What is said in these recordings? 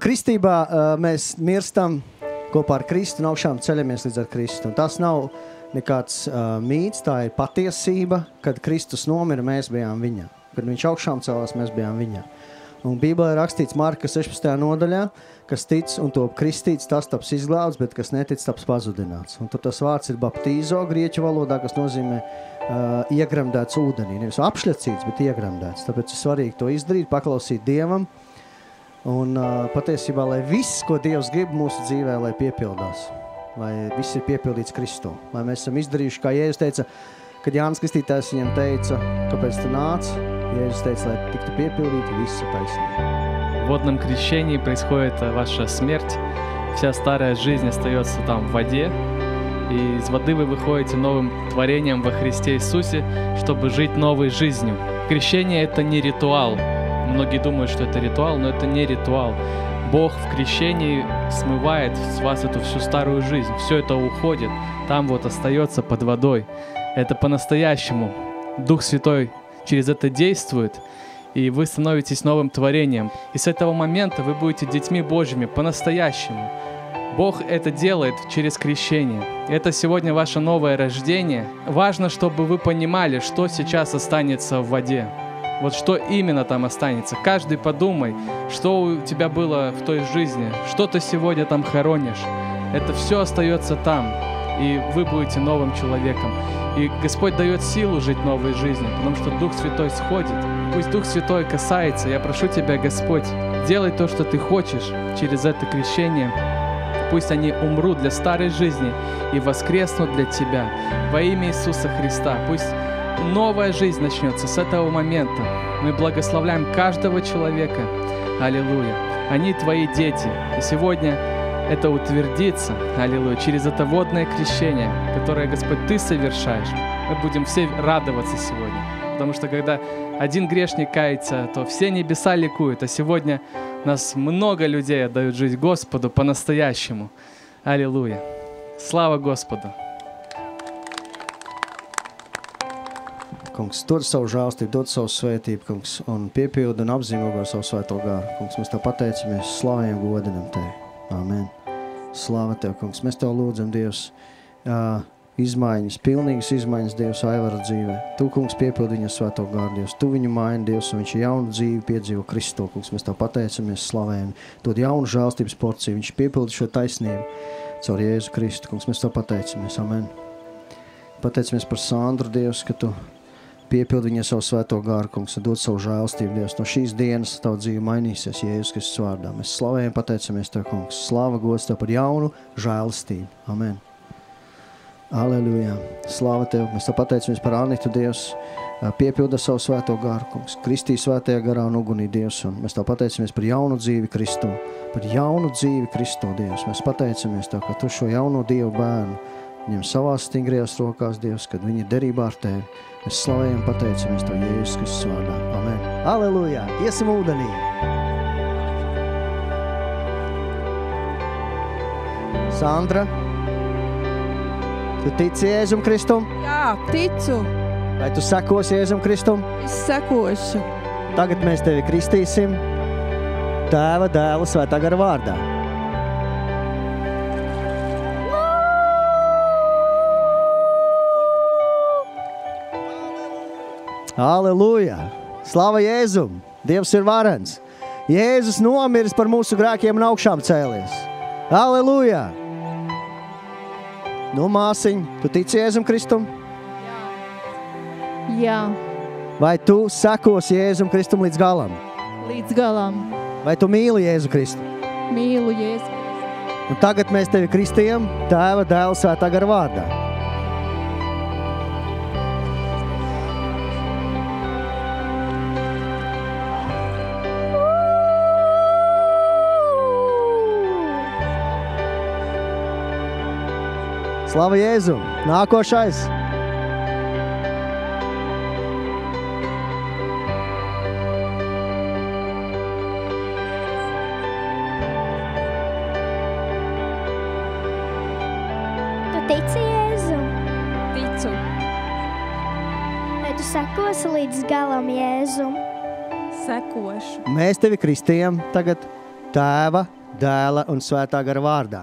Kristībā mēs mirstam kopā ar Kristu un augšām ceļamies līdz ar Kristu. Un tas nav nekāds mīts, tā ir patiesība, kad Kristus nomira, mēs bijām viņā. Kad viņš augšām celās, mēs bijām viņā. Un Bībelē rakstīts Marka 16. nodaļā, kas tic un top kristīts, tas taps izglābts, bet kas netic, taps pazudināts. Un tur tas vārds ir baptīzo grieķu valodā, kas nozīmē iegremdēts ūdenī. Nevis apšļacīts, bet iegremdēts. Tāpēc ir svarīgi to izdarīt, paklausīt Dievam. Un patiesībā, lai viss, ko Dievs grib mūsu dzīvē, lai piepildās. Lai viss ir piepildīts Kristū. Lai mēs esam izdarījuši, kā Jēzus teica, kad Jānis Kristītājs viņam teica, kāpēc tu nāc, Jēzus teica, lai tiktu piepildīti visi taisnīgi. В водном крещении происходит ваша смерть, вся старая жизнь остается там в воде, и из воды вы выходите новым творением во Христе Иисусе, чтобы жить новой жизнью. Крещение — это не ритуал. Многие думают, что это ритуал, но это не ритуал. Бог в крещении смывает с вас эту всю старую жизнь, все это уходит, там вот остается под водой. Это по-настоящему. Дух Святой через это действует, и вы становитесь новым творением. И с этого момента вы будете детьми Божьими по-настоящему. Бог это делает через крещение. Это сегодня ваше новое рождение. Важно, чтобы вы понимали, что сейчас останется в воде. Вот что именно там останется. Каждый подумай, что у тебя было в той жизни, что ты сегодня там хоронишь. Это все остается там, и вы будете новым человеком. И Господь дает силу жить новой жизнью, потому что Дух Святой сходит. Пусть Дух Святой касается. Я прошу Тебя, Господь, делай то, что Ты хочешь через это крещение. Пусть они умрут для старой жизни и воскреснут для Тебя. Во имя Иисуса Христа. Пусть новая жизнь начнется с этого момента. Мы благословляем каждого человека. Аллилуйя. Они Твои дети. И сегодня это утвердится, аллилуйя, через это водное крещение, которое, Господь, Ты совершаешь. Мы будем все радоваться сегодня. Потому что когда один грешник кается, то все небеса ликуют. А сегодня нас много людей отдают жизнь Господу по-настоящему. Аллилуйя. Слава Господу. Kungs, dod savu žālstību, dod savu svētību, kungs, un piepildi un apzīmogo savu svēto gāru. Kungs, mēs Tev pateicamies, slavējam, godinam Tevi. Amen. Slāva Tev, kungs. Mēs Tev lūdzam, Dievs, izmaiņas, pilnīgas izmaiņas, Dievs, Aivara dzīvē. Tu, kungs, piepildi viņa svēto gāru, Dievs. Tu viņu maini, Dievs, un viņš jaunu dzīvi piedzīvo Kristo, kungs. Mēs Tev pateicamies, slavējam. Dod jaunu žālstības porciju, viņš piepildi šo taisnību caur Jēzu Kristu, kungs. Mēs Tev pateicamies. Amen. Pateicamies par Sandru, Dievs, ka Tu piepildi viņa savu svēto gāru, kungs, un dod savu žēlstību, Dievs. No šīs dienas tavu dzīvi mainīsies Jēzus Kristus vārdā. Mēs slavējam, pateicamies Tev, kungs. Slava, gods Tev par jaunu žēlstību. Amen. Aleluja. Slava Tev. Mēs Tev pateicamies par Anitu, Dievs. Piepilda savu svēto gāru, kungs. Kristī svētajā garā un ugunī, Dievs. Un mēs Tev pateicamies par jaunu dzīvi Kristu. Par jaunu dzīvi Kristu, Dievs. Mēs pateicamies Tev, ka Tu šo jauno Dievu bērnu ņem savās stingrajās rokās, Dievs, kad viņi ir derībā ar Tevi. Mēs slavējam, pateicamies Tev Jēzus Kristus vārdā. Amen. Aleluja! Iesim ūdenī! Sandra, tu tici Jēzum Kristum? Jā, ticu. Vai tu sekosi Jēzum Kristum? Es sekošu. Tagad mēs Tevi kristīsim Tēva, Dēla, Svētā gara vārdā. Aleluja! Slava Jēzum! Dievs ir varens! Jēzus nomiris par mūsu grēkiem un augšām cēlies. Aleluja! Nu, māsiņ, tu tici Jēzum Kristum? Jā. Vai tu sekosi Jēzum Kristum līdz galam? Līdz galam. Vai tu mīli Jēzu Kristu? Mīlu Jēzu. Un tagad mēs Tevi kristījam Tēva, Dēla, Svētā gara vārdā. Slava Jēzum! Nākošais! Tu tici Jēzum? Ticu. Vai tu sekosi līdz galam Jēzum? Sekošu. Mēs Tevi kristījam tagad Tēva, Dēla un Svētā gara vārdā.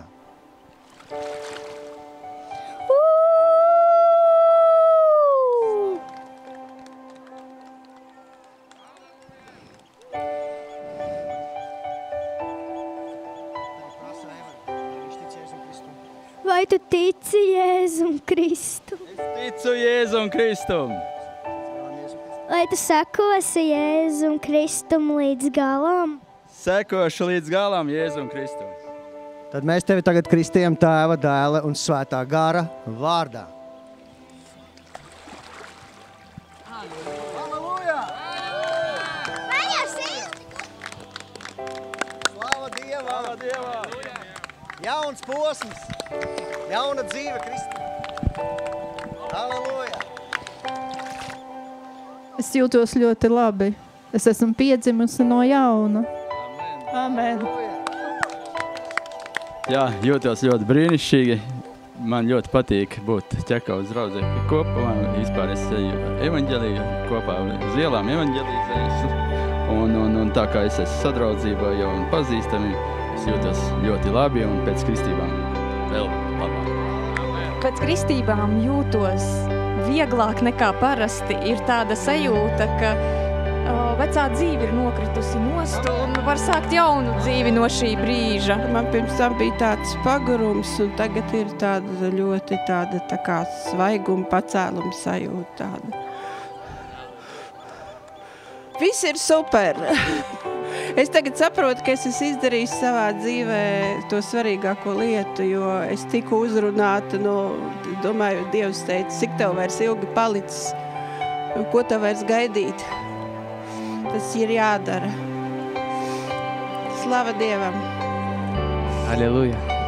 Vai tu tici Jēzum Kristu? Ticu Jēzum Kristum. Vai tu sekosi Jēzum Kristum līdz galam? Sekošu līdz galam Jēzum Kristum. Tad mēs tevi tagad kristījam Tēva, Dēla un Svētā gara vārdā. Halleluja! Slava Dievam! Slava Dievam! Jauns posms, jauna dzīve Kristum. Halleluja! Es jūtos ļoti labi. Es esmu piedzimusi no jauna. Amen. Jā, jūtos ļoti brīnišķīgi. Man ļoti patīk būt Ķekavas draudzē kopā. Vispār es eju evaņģeliju kopā uz ielām evaņģelīzējas. Un tā kā es esmu sadraudzībā jau un pazīstami, es jūtos ļoti labi un pēc kristībām vēl labāk. Pēc kristībām jūtos vieglāk nekā parasti. Ir tāda sajūta, ka vecā dzīve ir nokritusi nost un var sākt jaunu dzīvi no šī brīža. Man pirms tam bija tāds pagurums, un tagad ir tāda ļoti tāda tā kā svaiguma, pacēluma sajūta tāda. Viss ir super! Es tagad saprotu, ka es esmu izdarījis savā dzīvē to svarīgāko lietu, jo es tiku uzrunāta domāju, Dievs teica, cik tev vairs ilgi palicis, ko tev vairs gaidīt. Tas ir jādara. Slava Dievam! Аллилуйя.